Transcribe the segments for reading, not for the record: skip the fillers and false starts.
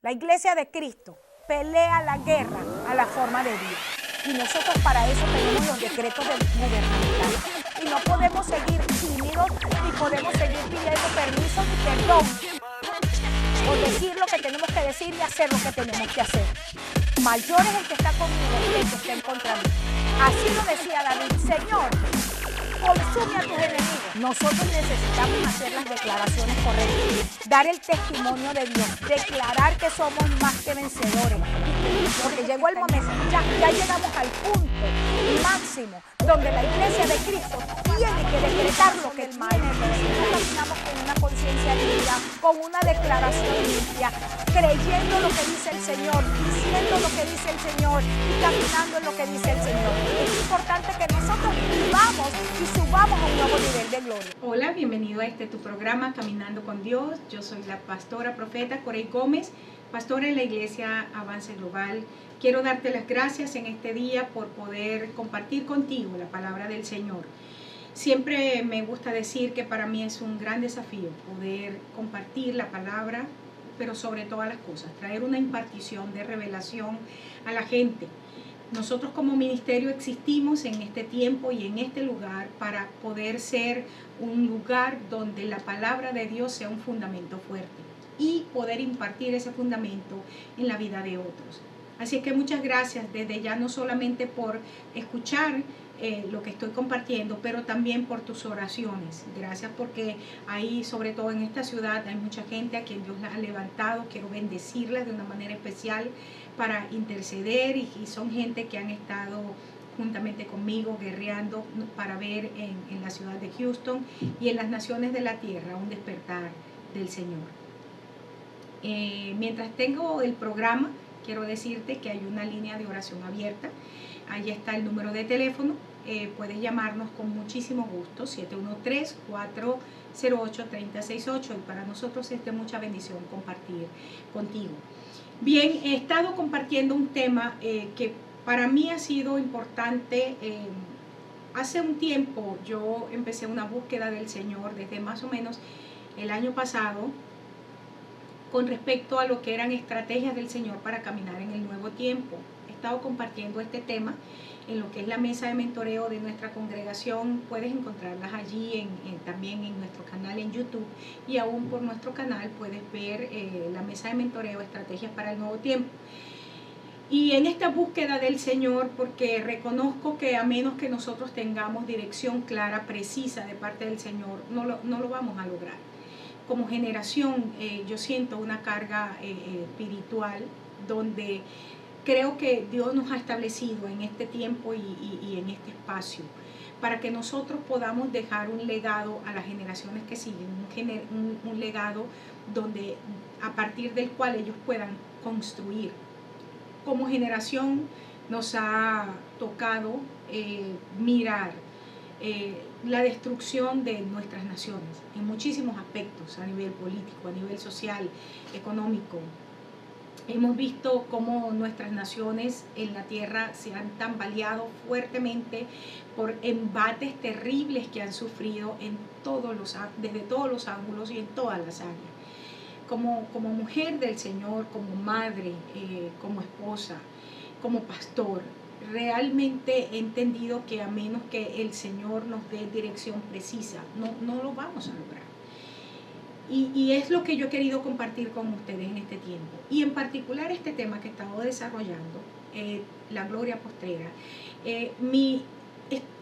La iglesia de Cristo pelea la guerra a la forma de Dios. Y nosotros para eso tenemos los decretos gubernamentales. Y no podemos seguir tímidos, ni podemos seguir pidiendo permiso ni perdón. O decir lo que tenemos que decir y hacer lo que tenemos que hacer. Mayor es el que está conmigo que el que está en contra de mí. Así lo decía David: Señor, consume a tus enemigos. Nosotros necesitamos hacer las declaraciones correctas, dar el testimonio de Dios, declarar que somos más que vencedores. Porque llegó el momento, ya llegamos al punto máximo donde la iglesia de Cristo tiene que decretar lo que el maestro. Nosotros caminamos con una conciencia limpia, con una declaración limpia, creyendo lo que dice el Señor, diciendo lo que dice el Señor y caminando en lo que dice el Señor. Es importante que nosotros vivamos y subamos a un nuevo nivel de gloria. Hola, bienvenido a tu programa Caminando con Dios. Yo soy la pastora profeta Corey Gómez, pastora en la iglesia Avance Global. Quiero darte las gracias en este día por poder compartir contigo la palabra del Señor. Siempre me gusta decir que para mí es un gran desafío poder compartir la palabra, pero sobre todas las cosas, traer una impartición de revelación a la gente. Nosotros como ministerio existimos en este tiempo y en este lugar para poder ser un lugar donde la palabra de Dios sea un fundamento fuerte y poder impartir ese fundamento en la vida de otros. Así que muchas gracias desde ya, no solamente por escuchar lo que estoy compartiendo, pero también por tus oraciones. Gracias porque ahí, sobre todo en esta ciudad, hay mucha gente a quien Dios la ha levantado. Quiero bendecirlas de una manera especial para interceder y son gente que han estado juntamente conmigo guerreando para ver en la ciudad de Houston y en las naciones de la tierra un despertar del Señor. Mientras tengo el programa, quiero decirte que hay una línea de oración abierta. Ahí está el número de teléfono. Puedes llamarnos con muchísimo gusto, 713-408-3068. Y para nosotros es de mucha bendición compartir contigo. Bien, he estado compartiendo un tema que para mí ha sido importante. Hace un tiempo yo empecé una búsqueda del Señor desde más o menos el año pasado, con respecto a lo que eran estrategias del Señor para caminar en el nuevo tiempo. He estado compartiendo este tema en lo que es la mesa de mentoreo de nuestra congregación. Puedes encontrarlas allí también en nuestro canal en YouTube, y aún por nuestro canal puedes ver la mesa de mentoreo, estrategias para el nuevo tiempo. Y en esta búsqueda del Señor, porque reconozco que a menos que nosotros tengamos dirección clara, precisa de parte del Señor, no lo vamos a lograr. Como generación, yo siento una carga espiritual donde creo que Dios nos ha establecido en este tiempo y en este espacio para que nosotros podamos dejar un legado a las generaciones que siguen, un legado donde, a partir del cual ellos puedan construir. Como generación nos ha tocado mirar la destrucción de nuestras naciones en muchísimos aspectos, a nivel político, a nivel social, económico. Hemos visto cómo nuestras naciones en la tierra se han tambaleado fuertemente por embates terribles que han sufrido desde todos los ángulos y en todas las áreas. Como mujer del Señor, como madre, como esposa, como pastor, realmente he entendido que a menos que el Señor nos dé dirección precisa, no lo vamos a lograr. Y es lo que yo he querido compartir con ustedes en este tiempo. Y en particular este tema que he estado desarrollando, la gloria postrera.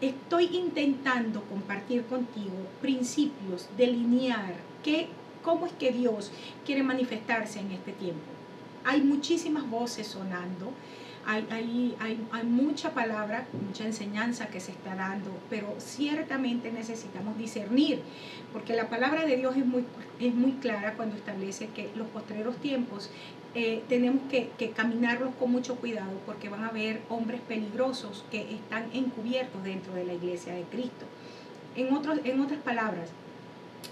Estoy intentando compartir contigo principios, delinear cómo es que Dios quiere manifestarse en este tiempo. Hay muchísimas voces sonando. Hay mucha palabra, mucha enseñanza que se está dando, pero ciertamente necesitamos discernir, porque la palabra de Dios es muy clara cuando establece que los postreros tiempos tenemos que caminarlos con mucho cuidado, porque van a haber hombres peligrosos que están encubiertos dentro de la iglesia de Cristo. En otras palabras,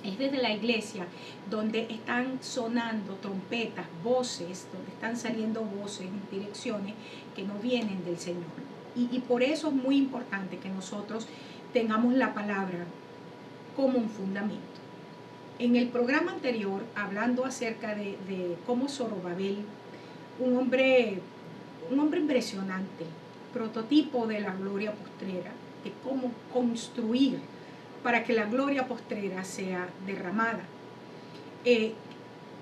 es desde la iglesia donde están sonando trompetas, voces, donde están saliendo voces en direcciones que no vienen del Señor. Y por eso es muy importante que nosotros tengamos la palabra como un fundamento. En el programa anterior, hablando acerca de cómo Zorobabel, un hombre impresionante, prototipo de la gloria postrera, de cómo construir para que la gloria postrera sea derramada.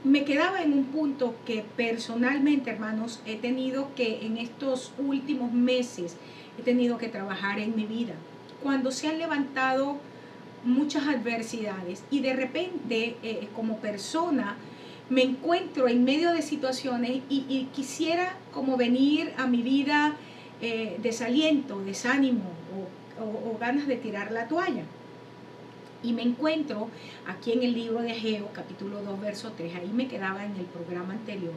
Me quedaba en un punto que personalmente, hermanos, he tenido que en estos últimos meses, he tenido que trabajar en mi vida. Cuando se han levantado muchas adversidades y de repente como persona me encuentro en medio de situaciones y quisiera como venir a mi vida desaliento, desánimo o ganas de tirar la toalla. Y me encuentro aquí en el libro de Ageo, capítulo 2, verso 3, ahí me quedaba en el programa anterior,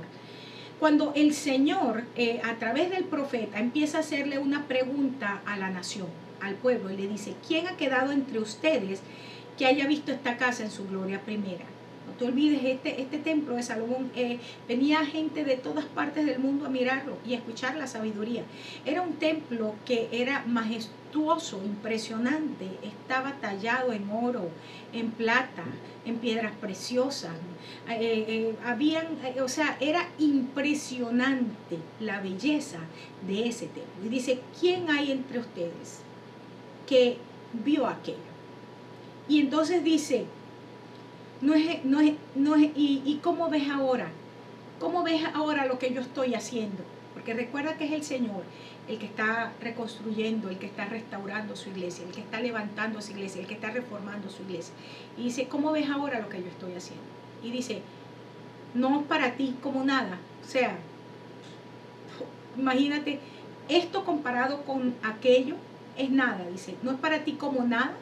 cuando el Señor, a través del profeta, empieza a hacerle una pregunta a la nación, al pueblo, y le dice, ¿quién ha quedado entre ustedes que haya visto esta casa en su gloria primera? No te olvides, este templo de Salomón, venía gente de todas partes del mundo a mirarlo y a escuchar la sabiduría. Era un templo que era majestuoso, impresionante, estaba tallado en oro, en plata, en piedras preciosas. O sea, era impresionante la belleza de ese templo. Y dice, ¿quién hay entre ustedes que vio aquello? Y entonces dice, ¿y cómo ves ahora? ¿Cómo ves ahora lo que yo estoy haciendo? Porque recuerda que es el Señor el que está reconstruyendo, el que está restaurando su iglesia, el que está levantando su iglesia, el que está reformando su iglesia. Y dice, ¿cómo ves ahora lo que yo estoy haciendo? Y dice, no es para ti como nada. O sea, imagínate, esto comparado con aquello es nada. Dice, no es para ti como nada.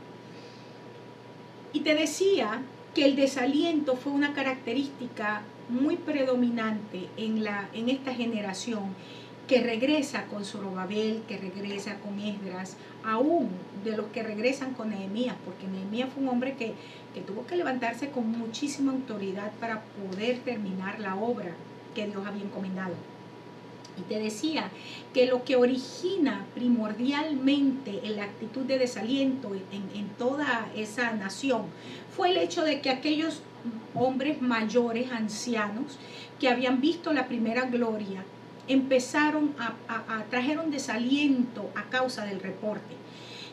Y te decía que el desaliento fue una característica muy predominante en esta generación que regresa con Zorobabel, que regresa con Esdras, aún de los que regresan con Nehemías, porque Nehemías fue un hombre que tuvo que levantarse con muchísima autoridad para poder terminar la obra que Dios había encomendado. Y te decía que lo que origina primordialmente en la actitud de desaliento en toda esa nación fue el hecho de que aquellos hombres mayores, ancianos, que habían visto la primera gloria, trajeron desaliento a causa del reporte.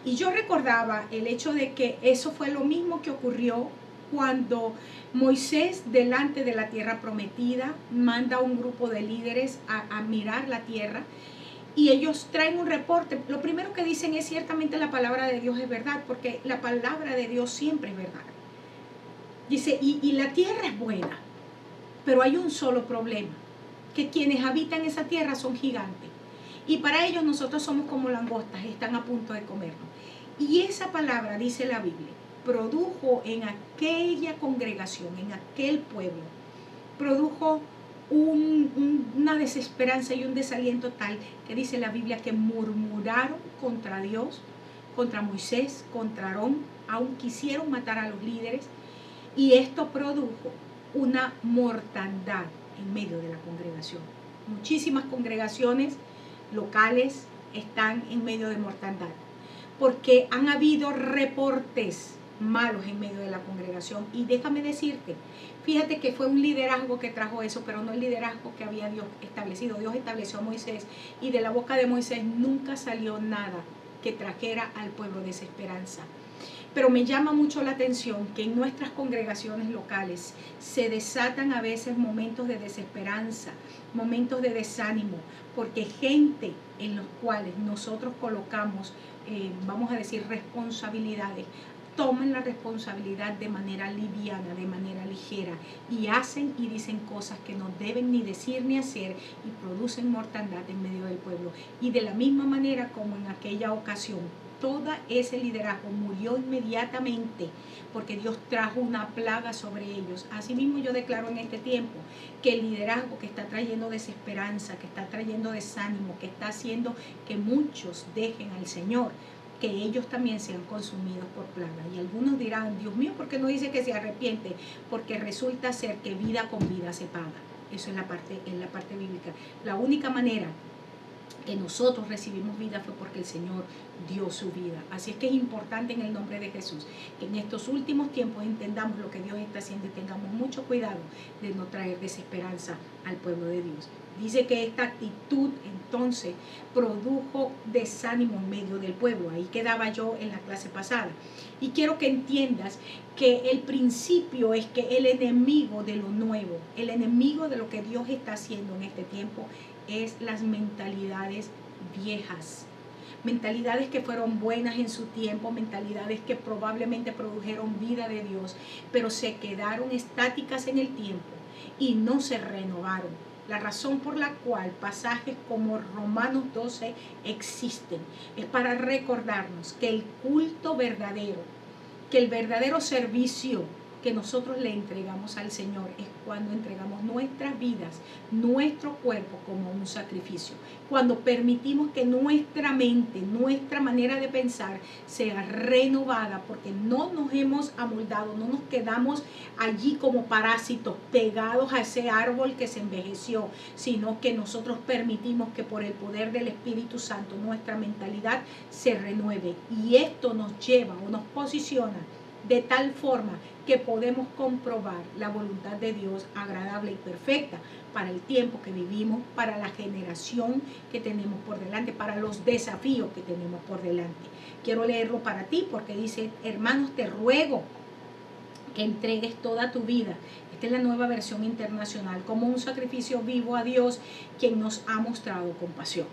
Y yo recordaba el hecho de que eso fue lo mismo que ocurrió cuando Moisés, delante de la tierra prometida, manda a un grupo de líderes a mirar la tierra y ellos traen un reporte. Lo primero que dicen es ciertamente la palabra de Dios es verdad, porque la palabra de Dios siempre es verdad. Dice, y la tierra es buena, pero hay un solo problema, que quienes habitan esa tierra son gigantes. Y para ellos nosotros somos como langostas, están a punto de comernos. Y esa palabra, dice la Biblia, produjo en aquella congregación, en aquel pueblo, produjo una desesperanza y un desaliento tal que dice la Biblia que murmuraron contra Dios, contra Moisés, contra Aarón, aún quisieron matar a los líderes, y esto produjo una mortandad en medio de la congregación. Muchísimas congregaciones locales están en medio de mortandad porque han habido reportes malos en medio de la congregación. Y déjame decirte, fíjate que fue un liderazgo que trajo eso, pero no el liderazgo que había Dios establecido. Dios estableció a Moisés y de la boca de Moisés nunca salió nada que trajera al pueblo desesperanza. Pero me llama mucho la atención que en nuestras congregaciones locales se desatan a veces momentos de desesperanza, momentos de desánimo, porque gente en los cuales nosotros colocamos, vamos a decir, responsabilidades, toman la responsabilidad de manera liviana, de manera ligera, y hacen y dicen cosas que no deben ni decir ni hacer y producen mortandad en medio del pueblo. Y de la misma manera como en aquella ocasión, todo ese liderazgo murió inmediatamente porque Dios trajo una plaga sobre ellos. Asimismo yo declaro en este tiempo que el liderazgo que está trayendo desesperanza, que está trayendo desánimo, que está haciendo que muchos dejen al Señor, que ellos también sean consumidos por plaga. Y algunos dirán, Dios mío, ¿por qué no dice que se arrepiente? Porque resulta ser que vida con vida se paga. Eso es la parte bíblica. La única manera que nosotros recibimos vida fue porque el Señor dio su vida. Así es que es importante en el nombre de Jesús que en estos últimos tiempos entendamos lo que Dios está haciendo y tengamos mucho cuidado de no traer desesperanza al pueblo de Dios. Dice que esta actitud entonces produjo desánimo en medio del pueblo. Ahí quedaba yo en la clase pasada. Y quiero que entiendas que el principio es que el enemigo de lo nuevo, el enemigo de lo que Dios está haciendo en este tiempo es las mentalidades viejas. Mentalidades que fueron buenas en su tiempo, mentalidades que probablemente produjeron vida de Dios, pero se quedaron estáticas en el tiempo y no se renovaron. La razón por la cual pasajes como Romanos 12 existen es para recordarnos que el culto verdadero, que el verdadero servicio que nosotros le entregamos al Señor es cuando entregamos nuestras vidas, nuestro cuerpo como un sacrificio. Cuando permitimos que nuestra mente, nuestra manera de pensar sea renovada, porque no nos hemos amoldado, no nos quedamos allí como parásitos pegados a ese árbol que se envejeció, sino que nosotros permitimos que por el poder del Espíritu Santo nuestra mentalidad se renueve. Y esto nos lleva o nos posiciona de tal forma que podemos comprobar la voluntad de Dios agradable y perfecta para el tiempo que vivimos, para la generación que tenemos por delante, para los desafíos que tenemos por delante. Quiero leerlo para ti porque dice: hermanos, te ruego que entregues toda tu vida. Esta es la Nueva Versión Internacional, como un sacrificio vivo a Dios, quien nos ha mostrado compasión.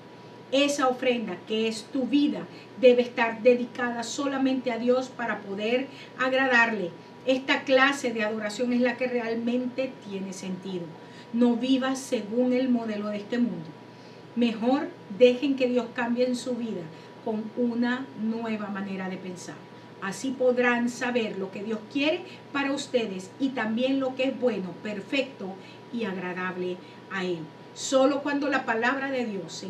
Esa ofrenda, que es tu vida, debe estar dedicada solamente a Dios para poder agradarle. Esta clase de adoración es la que realmente tiene sentido. No vivas según el modelo de este mundo. Mejor dejen que Dios cambie en su vida con una nueva manera de pensar. Así podrán saber lo que Dios quiere para ustedes y también lo que es bueno, perfecto y agradable a Él. Solo cuando la palabra de Dios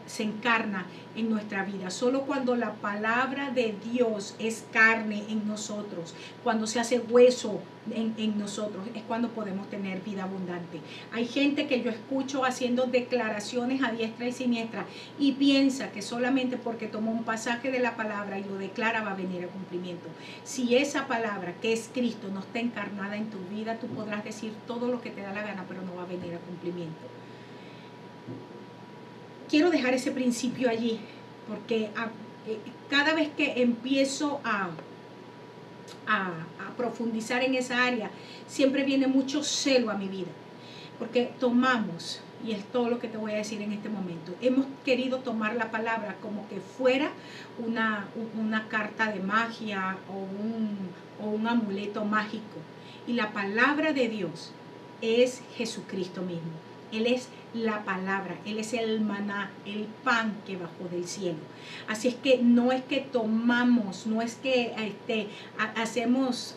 se encarna en nuestra vida, solo cuando la palabra de Dios es carne en nosotros, cuando se hace hueso en nosotros, es cuando podemos tener vida abundante. Hay gente que yo escucho haciendo declaraciones a diestra y siniestra y piensa que solamente porque tomó un pasaje de la palabra y lo declara va a venir a cumplimiento. Si esa palabra, que es Cristo, no está encarnada en tu vida, tú podrás decir todo lo que te da la gana, pero no va a venir a cumplimiento. Quiero dejar ese principio allí, porque cada vez que empiezo a profundizar en esa área, siempre viene mucho celo a mi vida, porque tomamos, y es todo lo que te voy a decir en este momento, hemos querido tomar la palabra como que fuera una carta de magia o un amuleto mágico, y la palabra de Dios es Jesucristo mismo. Él es la palabra, Él es el maná, el pan que bajó del cielo. Así es que no es que tomamos, no es que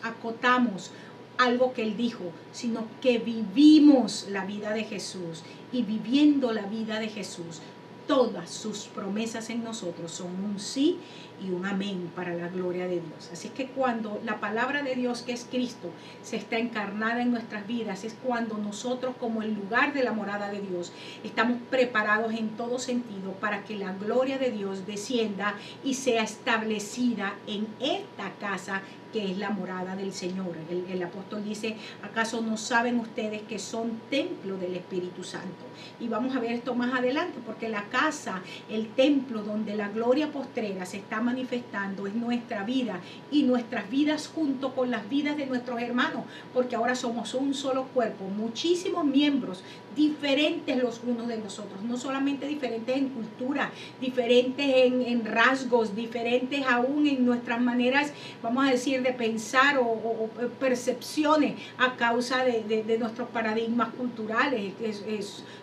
acotamos algo que Él dijo, sino que vivimos la vida de Jesús. Y viviendo la vida de Jesús, todas sus promesas en nosotros son un sí y un amén para la gloria de Dios. Así es que cuando la palabra de Dios, que es Cristo, se está encarnada en nuestras vidas, es cuando nosotros, como el lugar de la morada de Dios, estamos preparados en todo sentido para que la gloria de Dios descienda y sea establecida en esta casa que es la morada del Señor. El apóstol dice: ¿acaso no saben ustedes que son templo del Espíritu Santo? Y vamos a ver esto más adelante, porque la casa, el templo donde la gloria postrera se está manifestando es nuestra vida, y nuestras vidas junto con las vidas de nuestros hermanos, porque ahora somos un solo cuerpo, muchísimos miembros diferentes los unos de los otros, no solamente diferentes en cultura, diferentes en rasgos, diferentes aún en nuestras maneras, vamos a decir, de pensar o percepciones a causa de nuestros paradigmas culturales,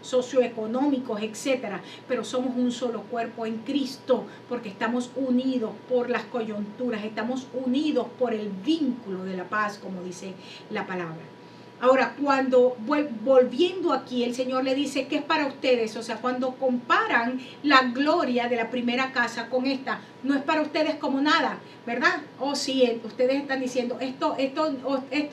socioeconómicos, etcétera. Pero somos un solo cuerpo en Cristo, porque estamos unidos por las coyunturas, estamos unidos por el vínculo de la paz, como dice la palabra. Ahora, cuando volviendo aquí, el Señor le dice que es para ustedes. O sea, cuando comparan la gloria de la primera casa con esta, no es para ustedes como nada, ¿verdad? O sí, ustedes están diciendo, esto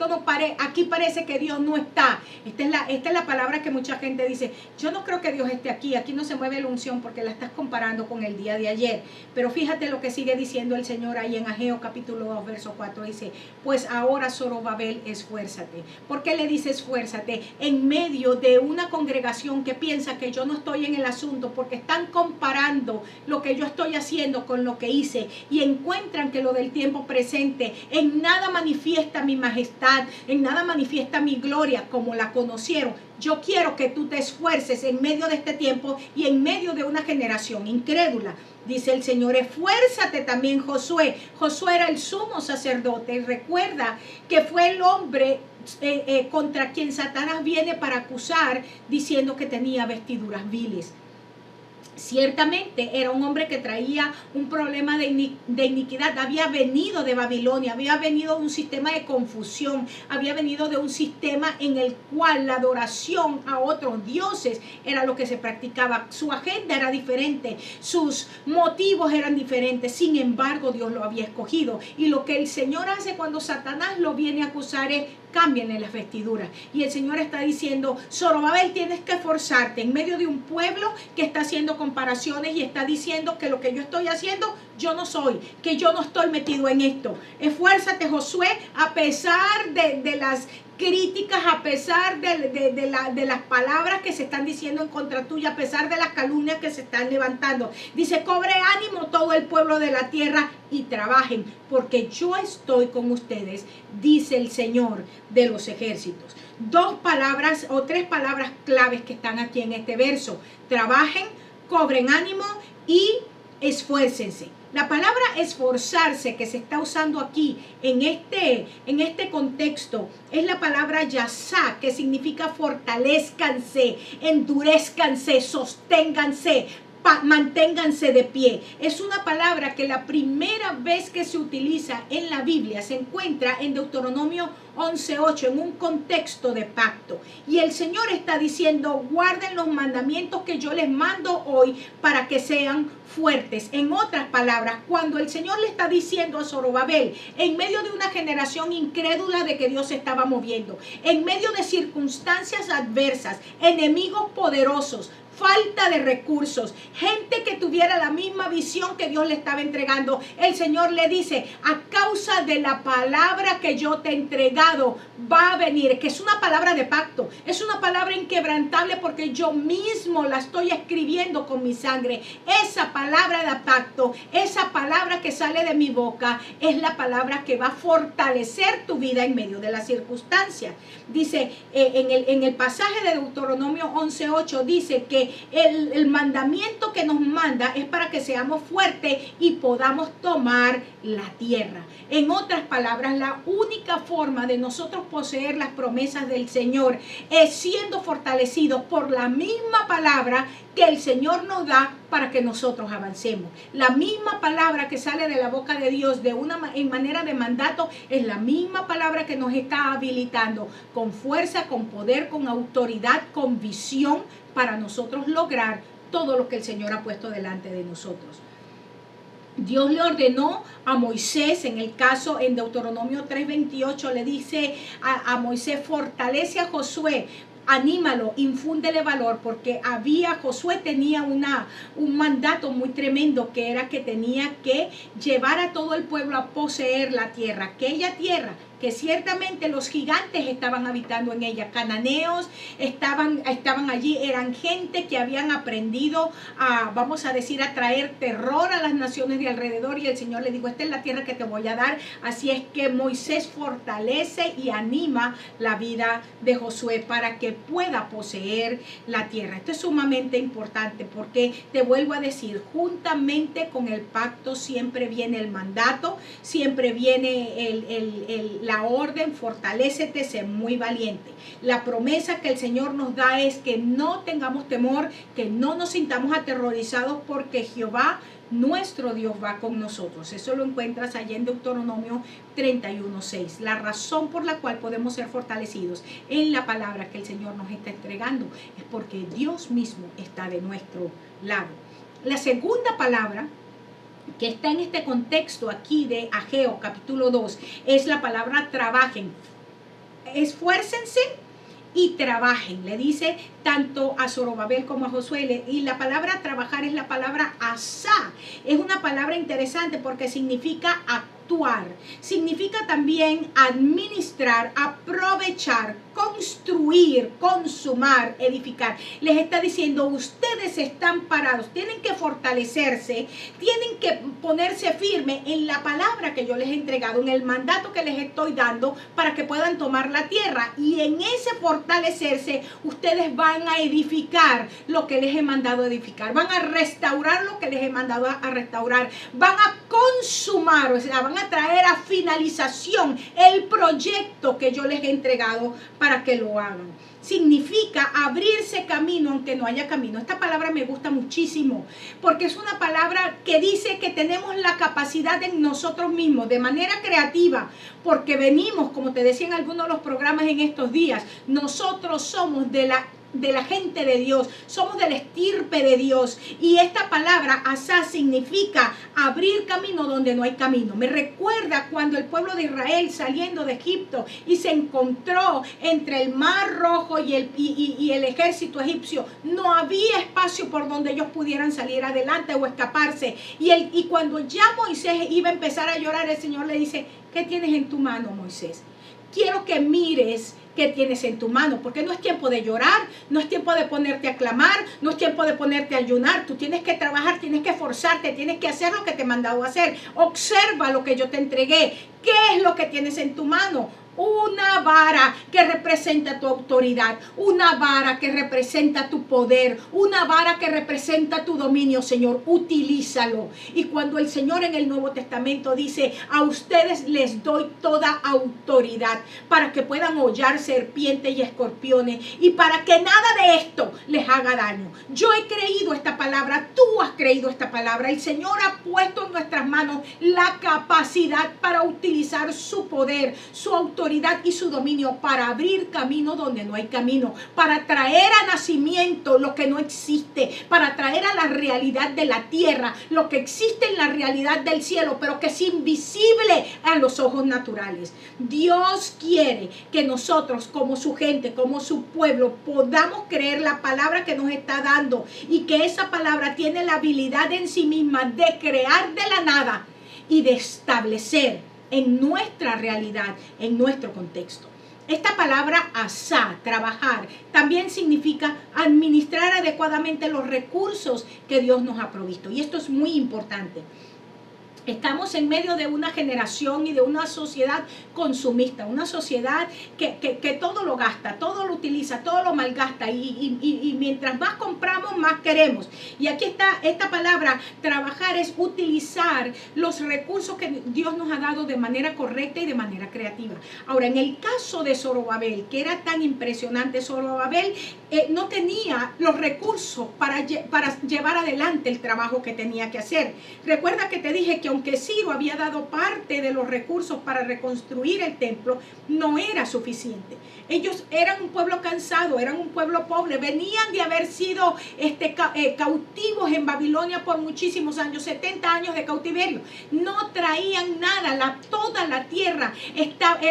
no aquí parece que Dios no está. Esta es la palabra que mucha gente dice, yo no creo que Dios esté aquí no se mueve la unción porque la estás comparando con el día de ayer. Pero fíjate lo que sigue diciendo el Señor ahí en Ageo capítulo 2, verso 4, dice, pues ahora Zorobabel, esfuérzate. ¿Por qué le dice esfuérzate? En medio de una congregación que piensa que yo no estoy en el asunto porque están comparando lo que yo estoy haciendo con lo que hice y encuentran que lo del tiempo presente en nada manifiesta mi majestad, en nada manifiesta mi gloria como la conocieron. Yo quiero que tú te esfuerces en medio de este tiempo y en medio de una generación incrédula. Dice el Señor, esfuérzate también Josué. Josué era el sumo sacerdote y recuerda que fue el hombre contra quien Satanás viene para acusar diciendo que tenía vestiduras viles. Ciertamente era un hombre que traía un problema de iniquidad, había venido de Babilonia, había venido de un sistema de confusión, había venido de un sistema en el cual la adoración a otros dioses era lo que se practicaba. Su agenda era diferente, sus motivos eran diferentes, sin embargo Dios lo había escogido. Y lo que el Señor hace cuando Satanás lo viene a acusar es cámbienle las vestiduras. Y el Señor está diciendo, Zorobabel, tienes que esforzarte en medio de un pueblo que está haciendo comparaciones y está diciendo que lo que yo estoy haciendo, yo no soy, que yo no estoy metido en esto. Esfuérzate, Josué, a pesar de las críticas, a pesar de las palabras que se están diciendo en contra tuya, a pesar de las calumnias que se están levantando. Dice, cobre ánimo todo el pueblo de la tierra y trabajen, porque yo estoy con ustedes, dice el Señor de los ejércitos. Dos palabras o tres palabras claves que están aquí en este verso. Trabajen, cobren ánimo y esfuércense. La palabra esforzarse que se está usando aquí en este contexto es la palabra yasá, que significa fortalezcanse, endurezcanse, sosténganse, manténganse de pie. Es una palabra que la primera vez que se utiliza en la Biblia se encuentra en Deuteronomio 11:8 en un contexto de pacto. Y el Señor está diciendo, guarden los mandamientos que yo les mando hoy para que sean fuertes. En otras palabras, cuando el Señor le está diciendo a Zorobabel, en medio de una generación incrédula de que Dios se estaba moviendo, en medio de circunstancias adversas, enemigos poderosos, falta de recursos, gente que tuviera la misma visión que Dios le estaba entregando, el Señor le dice, a causa de la palabra que yo te he entregado, va a venir, que es una palabra de pacto, es una palabra inquebrantable porque yo mismo la estoy escribiendo con mi sangre. Esa palabra de pacto, esa palabra que sale de mi boca, es la palabra que va a fortalecer tu vida en medio de las circunstancias. Dice, en el pasaje de Deuteronomio 11:8, dice que el mandamiento que nos manda es para que seamos fuertes y podamos tomar la tierra. En otras palabras, la única forma de nosotros poseer las promesas del Señor es siendo fortalecidos por la misma palabra que el Señor nos da para que nosotros avancemos. La misma palabra que sale de la boca de Dios en manera de mandato es la misma palabra que nos está habilitando con fuerza, con poder, con autoridad, con visión para nosotros lograr todo lo que el Señor ha puesto delante de nosotros. Dios le ordenó a Moisés, en el caso en Deuteronomio 3:28, le dice a Moisés, fortalece a Josué, anímalo, infúndele valor, porque Josué tenía un mandato muy tremendo, que era que tenía que llevar a todo el pueblo a poseer la tierra, aquella tierra que ciertamente los gigantes estaban habitando en ella, cananeos estaban allí, eran gente que habían aprendido vamos a decir, a traer terror a las naciones de alrededor, y el Señor le dijo, esta es la tierra que te voy a dar. Así es que Moisés fortalece y anima la vida de Josué para que pueda poseer la tierra. Esto es sumamente importante porque, te vuelvo a decir, juntamente con el pacto siempre viene el mandato, siempre viene la orden, fortalécete, sé muy valiente. La promesa que el Señor nos da es que no tengamos temor, que no nos sintamos aterrorizados, porque Jehová, nuestro Dios, va con nosotros. Eso lo encuentras allá en Deuteronomio 31:6. La razón por la cual podemos ser fortalecidos en la palabra que el Señor nos está entregando es porque Dios mismo está de nuestro lado. La segunda palabra que está en este contexto aquí de Ageo capítulo 2 es la palabra trabajen. Esfuércense y trabajen, le dice tanto a Zorobabel como a Josué. Y la palabra trabajar es la palabra asá. Es una palabra interesante porque significa actuar, significa también administrar, aprovechar, construir, consumar, edificar. Les está diciendo, ustedes están parados, tienen que fortalecerse, tienen que ponerse firme en la palabra que yo les he entregado, en el mandato que les estoy dando para que puedan tomar la tierra. Y en ese fortalecerse, ustedes van a edificar lo que les he mandado a edificar, van a restaurar lo que les he mandado a restaurar, van a consumar, o sea, van a traer a finalización el proyecto que yo les he entregado para que lo hagan. Significa abrirse camino aunque no haya camino. Esta palabra me gusta muchísimo porque es una palabra que dice que tenemos la capacidad en nosotros mismos de manera creativa, porque venimos, como te decía en algunos de los programas en estos días, nosotros somos de la gente de Dios, somos del estirpe de Dios, y esta palabra asá significa abrir camino donde no hay camino. Me recuerda cuando el pueblo de Israel saliendo de Egipto y se encontró entre el mar rojo y el ejército egipcio, no había espacio por donde ellos pudieran salir adelante o escaparse, y cuando ya Moisés iba a empezar a llorar, el Señor le dice, ¿qué tienes en tu mano, Moisés? Quiero que mires qué tienes en tu mano, porque no es tiempo de llorar, no es tiempo de ponerte a clamar, no es tiempo de ponerte a ayunar. Tú tienes que trabajar, tienes que esforzarte, tienes que hacer lo que te he mandado a hacer. Observa lo que yo te entregué. ¿Qué es lo que tienes en tu mano? Una vara que representa tu autoridad, una vara que representa tu poder, una vara que representa tu dominio, Señor, utilízalo. Y cuando el Señor en el Nuevo Testamento dice, a ustedes les doy toda autoridad para que puedan hollar serpientes y escorpiones y para que nada de esto les haga daño. Yo he creído esta palabra, tú has creído esta palabra. El Señor ha puesto en nuestras manos la capacidad para utilizar su poder, su autoridad y su dominio para abrir camino donde no hay camino, para traer a nacimiento lo que no existe, para traer a la realidad de la tierra lo que existe en la realidad del cielo, pero que es invisible a los ojos naturales. Dios quiere que nosotros como su gente, como su pueblo, podamos creer la palabra que nos está dando, y que esa palabra tiene la habilidad en sí misma de crear de la nada y de establecer en nuestra realidad, en nuestro contexto. Esta palabra asá, trabajar, también significa administrar adecuadamente los recursos que Dios nos ha provisto. Y esto es muy importante. Estamos en medio de una generación y de una sociedad consumista, una sociedad que todo lo gasta, todo lo utiliza, todo lo malgasta, y mientras más compramos, más queremos. Y aquí está esta palabra, trabajar, es utilizar los recursos que Dios nos ha dado de manera correcta y de manera creativa. Ahora, en el caso de Zorobabel, que era tan impresionante, Zorobabel no tenía los recursos para llevar adelante el trabajo que tenía que hacer. Recuerda que te dije que aunque Ciro había dado parte de los recursos para reconstruir el templo, no era suficiente. Ellos eran un pueblo cansado, eran un pueblo pobre, venían de haber sido cautivos en Babilonia por muchísimos años, 70 años de cautiverio. No traían nada, toda la tierra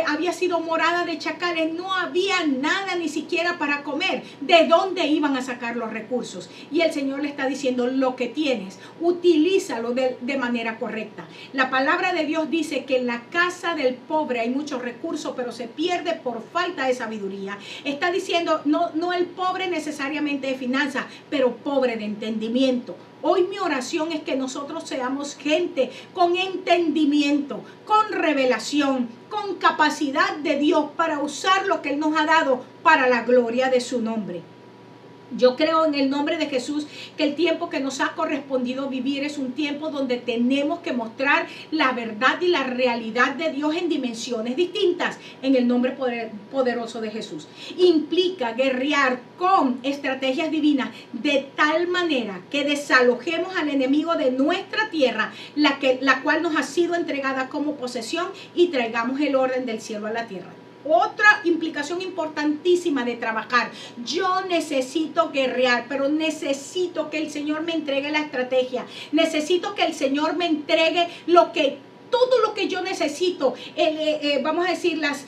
había sido morada de chacales, no había nada ni siquiera para comer. ¿De dónde iban a sacar los recursos? Y el Señor le está diciendo, lo que tienes, utilízalo de manera correcta. La palabra de Dios dice que en la casa del pobre hay muchos recursos, pero se pierde por falta de sabiduría. Está diciendo, no el pobre necesariamente de finanzas, pero pobre de entendimiento. Hoy mi oración es que nosotros seamos gente con entendimiento, con revelación, con capacidad de Dios para usar lo que Él nos ha dado para la gloria de su nombre. Yo creo en el nombre de Jesús que el tiempo que nos ha correspondido vivir es un tiempo donde tenemos que mostrar la verdad y la realidad de Dios en dimensiones distintas en el nombre poderoso de Jesús. Implica guerrear con estrategias divinas de tal manera que desalojemos al enemigo de nuestra tierra, la cual nos ha sido entregada como posesión, y traigamos el orden del cielo a la tierra. Otra implicación importantísima de trabajar: yo necesito guerrear, pero necesito que el Señor me entregue la estrategia, necesito que el Señor me entregue todo lo que yo necesito, vamos a decir, las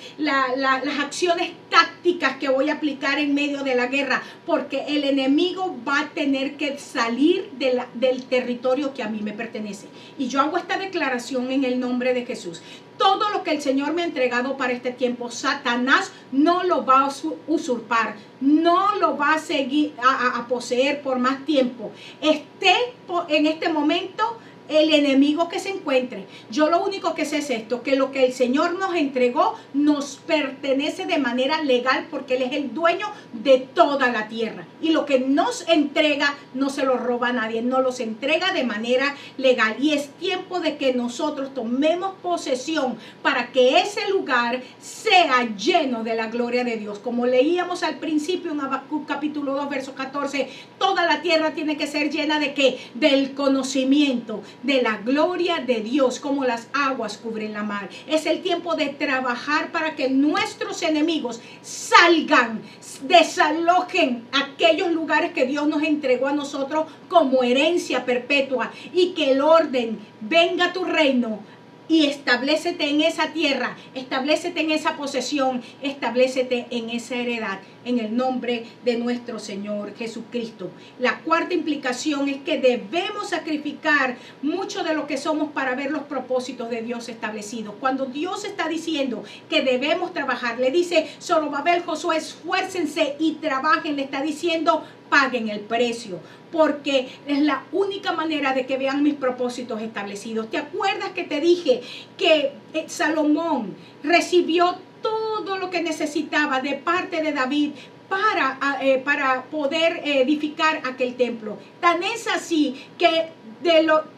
acciones tácticas que voy a aplicar en medio de la guerra, porque el enemigo va a tener que salir del territorio que a mí me pertenece. Y yo hago esta declaración en el nombre de Jesús: todo lo que el Señor me ha entregado para este tiempo, Satanás no lo va a usurpar, no lo va a seguir a poseer por más tiempo. En este momento el enemigo que se encuentre. Yo lo único que sé es esto: que lo que el Señor nos entregó nos pertenece de manera legal, porque Él es el dueño de toda la tierra. Y lo que nos entrega no se lo roba a nadie, nos los entrega de manera legal. Y es tiempo de que nosotros tomemos posesión para que ese lugar sea lleno de la gloria de Dios. Como leíamos al principio en Habacuc capítulo 2, verso 14, toda la tierra tiene que ser llena ¿de qué? Del conocimiento de la gloria de Dios, como las aguas cubren la mar. Es el tiempo de trabajar para que nuestros enemigos salgan, desalojen aquellos lugares que Dios nos entregó a nosotros como herencia perpetua, y que el orden venga a tu reino. Y establécete en esa tierra, establécete en esa posesión, establécete en esa heredad, en el nombre de nuestro Señor Jesucristo. La cuarta implicación es que debemos sacrificar mucho de lo que somos para ver los propósitos de Dios establecidos. Cuando Dios está diciendo que debemos trabajar, le dice: Zorobabel, Josué, esfuércense y trabajen. Le está diciendo: paguen el precio, porque es la única manera de que vean mis propósitos establecidos. ¿Te acuerdas que te dije que Salomón recibió todo lo que necesitaba de parte de David para poder edificar aquel templo? Tan es así que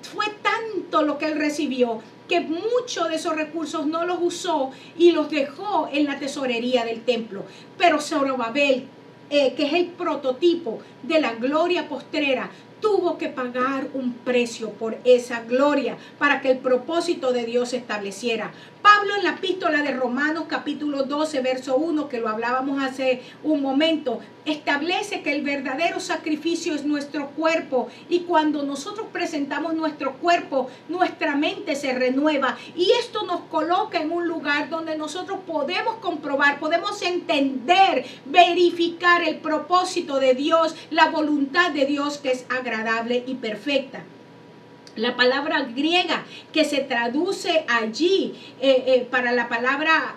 fue tanto lo que él recibió, que muchos de esos recursos no los usó y los dejó en la tesorería del templo. Pero Zorobabel, que es el prototipo de la gloria postrera, tuvo que pagar un precio por esa gloria para que el propósito de Dios se estableciera. Pablo, en la epístola de Romanos capítulo 12, verso 1, que lo hablábamos hace un momento, establece que el verdadero sacrificio es nuestro cuerpo, y cuando nosotros presentamos nuestro cuerpo, nuestra mente se renueva, y esto nos coloca en un lugar donde nosotros podemos comprobar, podemos entender, verificar el propósito de Dios, la voluntad de Dios, que es agradable y perfecta. La palabra griega que se traduce allí para la palabra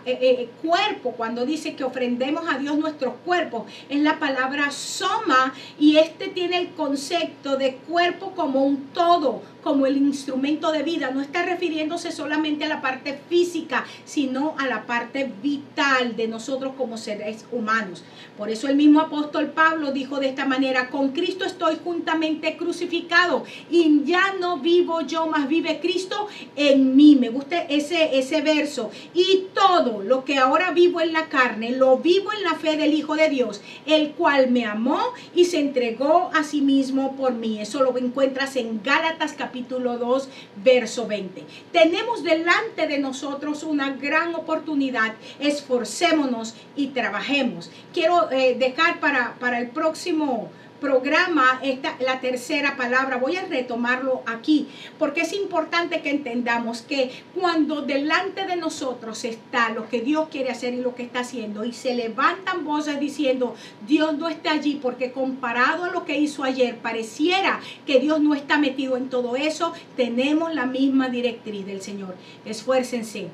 cuerpo, cuando dice que ofrendemos a Dios nuestros cuerpos, es la palabra soma, y tiene el concepto de cuerpo como un todo, como el instrumento de vida. No está refiriéndose solamente a la parte física, sino a la parte vital de nosotros como seres humanos. Por eso el mismo apóstol Pablo dijo de esta manera: con Cristo estoy juntamente crucificado, y ya no vivo yo, mas vive Cristo en mí. Me gusta ese verso. Y todo lo que ahora vivo en la carne, lo vivo en la fe del Hijo de Dios, el cual me amó y se entregó a sí mismo por mí. Eso lo encuentras en Gálatas capítulo 2, verso 20. Tenemos delante de nosotros una gran oportunidad. Esforcémonos y trabajemos. Quiero dejar para el próximo programa la tercera palabra. Voy a retomarlo aquí, porque es importante que entendamos que cuando delante de nosotros está lo que Dios quiere hacer y lo que está haciendo, y se levantan voces diciendo: Dios no está allí, porque comparado a lo que hizo ayer pareciera que Dios no está metido en todo eso, tenemos la misma directriz del Señor. Esfuércense,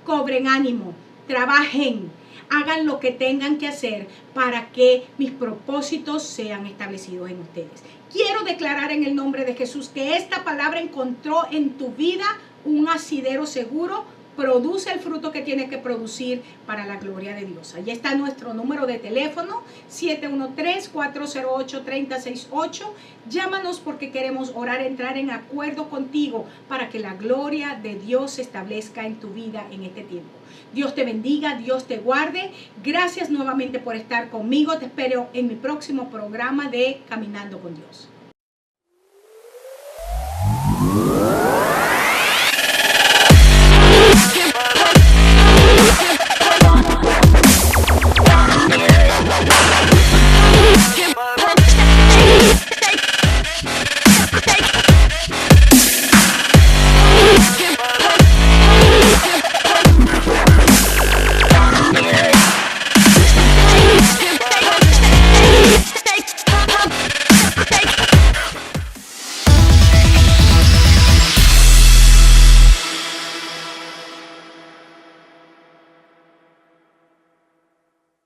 cobren ánimo, trabajen, hagan lo que tengan que hacer para que mis propósitos sean establecidos en ustedes. Quiero declarar en el nombre de Jesús que esta palabra encontró en tu vida un asidero seguro produce el fruto que tiene que producir para la gloria de Dios. Allí está nuestro número de teléfono, 713-408-3068. Llámanos porque queremos orar, entrar en acuerdo contigo para que la gloria de Dios se establezca en tu vida en este tiempo. Dios te bendiga, Dios te guarde. Gracias nuevamente por estar conmigo. Te espero en mi próximo programa de Caminando con Dios.